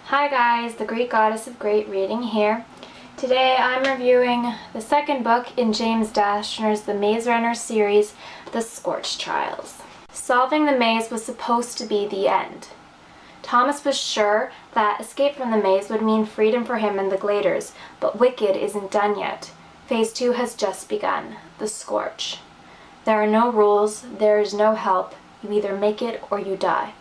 Hi guys, the Greek Goddess of Great reading here. Today I'm reviewing the second book in James Dashner's The Maze Runner series, The Scorch Trials. Solving the maze was supposed to be the end. Thomas was sure that escape from the maze would mean freedom for him and the Gladers, but Wicked isn't done yet. Phase 2 has just begun, the Scorch. There are no rules, there is no help, you either make it or you die.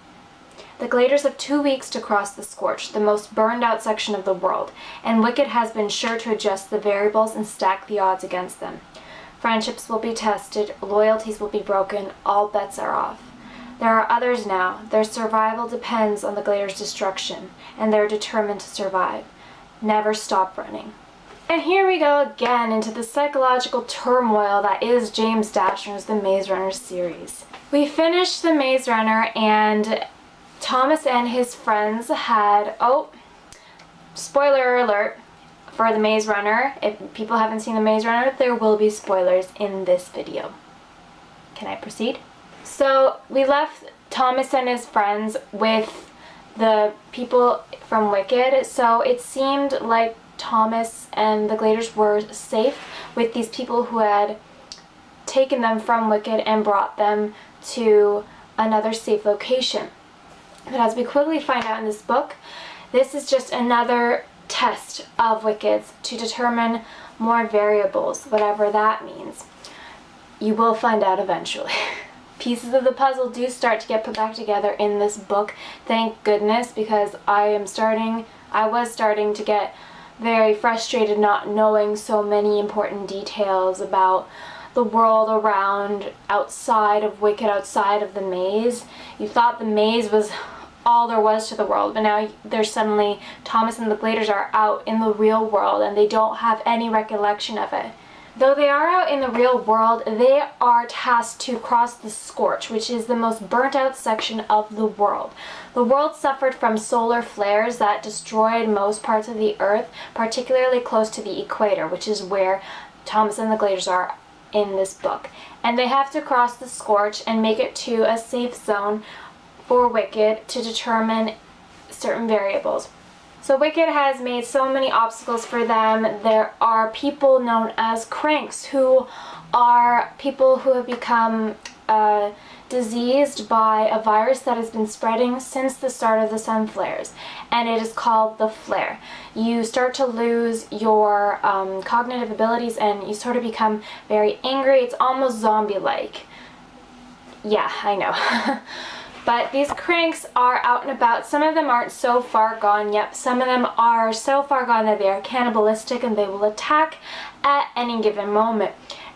The Gladers have 2 weeks to cross the Scorch, the most burned out section of the world, and Wicked has been sure to adjust the variables and stack the odds against them. Friendships will be tested, loyalties will be broken, all bets are off. There are others now, their survival depends on the Gladers' destruction, and they're determined to survive. Never stop running. And here we go again into the psychological turmoil that is James Dashner's The Maze Runner series. We finished The Maze Runner and Thomas and his friends had, spoiler alert for The Maze Runner. If people haven't seen The Maze Runner, there will be spoilers in this video. Can I proceed? So we left Thomas and his friends with the people from Wicked, so it seemed like Thomas and the Gladers were safe with these people who had taken them from Wicked and brought them to another safe location. But as we quickly find out in this book, this is just another test of Wicked's to determine more variables, whatever that means. You will find out eventually. Pieces of the puzzle do start to get put back together in this book, thank goodness, because I was starting to get very frustrated not knowing so many important details about the world around, outside of Wicked, outside of the maze. You thought the maze was all there was to the world, but now there's suddenly Thomas and the Gladers are out in the real world and they don't have any recollection of it. Though they are out in the real world, they are tasked to cross the Scorch, which is the most burnt out section of the world. The world suffered from solar flares that destroyed most parts of the Earth, particularly close to the equator, which is where Thomas and the Gladers are in this book. And they have to cross the Scorch and make it to a safe zone for Wicked to determine certain variables. So Wicked has made so many obstacles for them. There are people known as cranks, who are people who have become diseased by a virus that has been spreading since the start of the sun flares, and it is called the flare. You start to lose your cognitive abilities and you sort of become very angry. It's almost zombie-like. Yeah, I know. But these cranks are out and about. Some of them aren't so far gone yet. Some of them are so far gone that they are cannibalistic and they will attack at any given moment.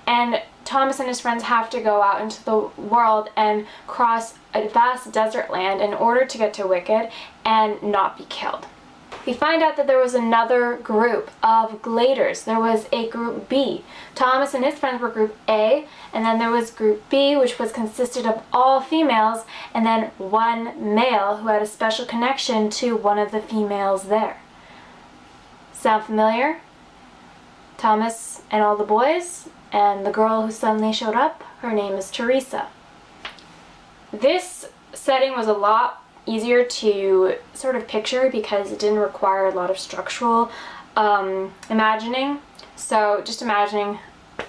And Thomas and his friends have to go out into the world and cross a vast desert land in order to get to Wicked and not be killed. We find out that there was another group of Gladers. There was a group B. Thomas and his friends were group A, and then there was group B, which consisted of all females, and then one male who had a special connection to one of the females there. Sound familiar? Thomas and all the boys, and the girl who suddenly showed up, her name is Teresa. This setting was a lot easier to sort of picture because it didn't require a lot of structural imagining. So just imagining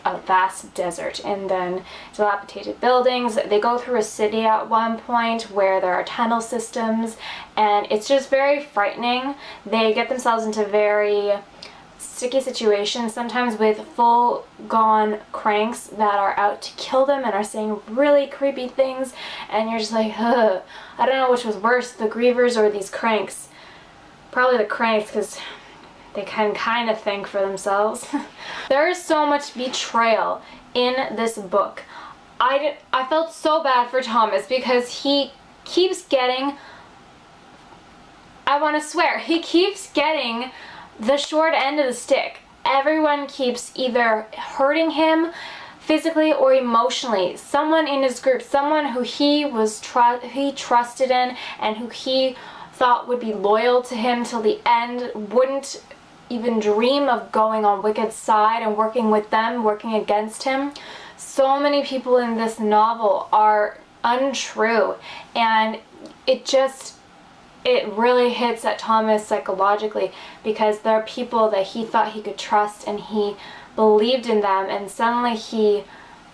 a vast desert and then dilapidated buildings. They go through a city at one point where there are tunnel systems, and it's just very frightening. They get themselves into very sticky situations, sometimes with full-gone cranks that are out to kill them and are saying really creepy things, and you're just like, ugh. I don't know which was worse, the grievers or these cranks. Probably the cranks, because they can kind of think for themselves. There is so much betrayal in this book. I felt so bad for Thomas because he keeps getting, I want to swear, he keeps getting the short end of the stick. Everyone keeps either hurting him physically or emotionally. Someone in his group, someone who he trusted in and who he thought would be loyal to him till the end, wouldn't even dream of going on Wicked's side and working with them, working against him. So many people in this novel are untrue, and it just it really hits at Thomas psychologically, because there are people that he thought he could trust and he believed in them, and suddenly he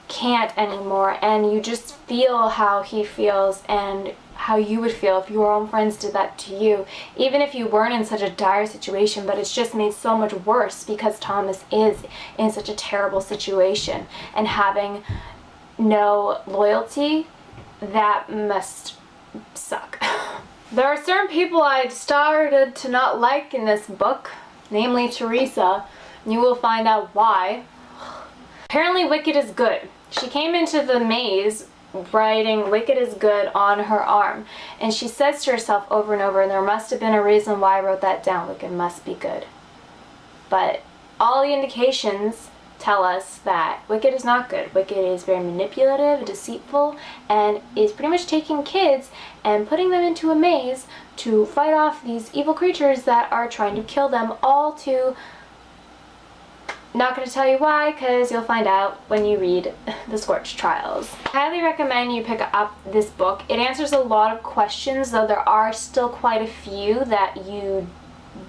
can't anymore, and you just feel how he feels and how you would feel if your own friends did that to you, even if you weren't in such a dire situation. But it's just made so much worse because Thomas is in such a terrible situation, and having no loyalty, that must suck. There are certain people I started to not like in this book, namely Teresa. You will find out why. Apparently Wicked is good. She came into the maze writing Wicked is good on her arm, and she says to herself over and over, and there must have been a reason why I wrote that down, Wicked must be good. But all the indications tell us that Wicked is not good. Wicked is very manipulative, deceitful, and is pretty much taking kids and putting them into a maze to fight off these evil creatures that are trying to kill them, all to... Not going to tell you why, because you'll find out when you read The Scorch Trials. I highly recommend you pick up this book. It answers a lot of questions, though there are still quite a few that you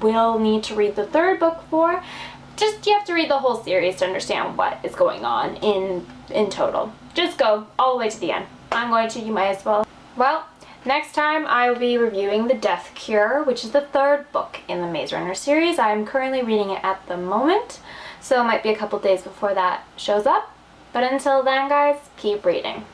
will need to read the third book for. Just, you have to read the whole series to understand what is going on in total. Just go all the way to the end. I'm going to, you might as well. Well, next time I will be reviewing The Death Cure, which is the third book in the Maze Runner series. I am currently reading it at the moment, so it might be a couple days before that shows up. But until then, guys, keep reading.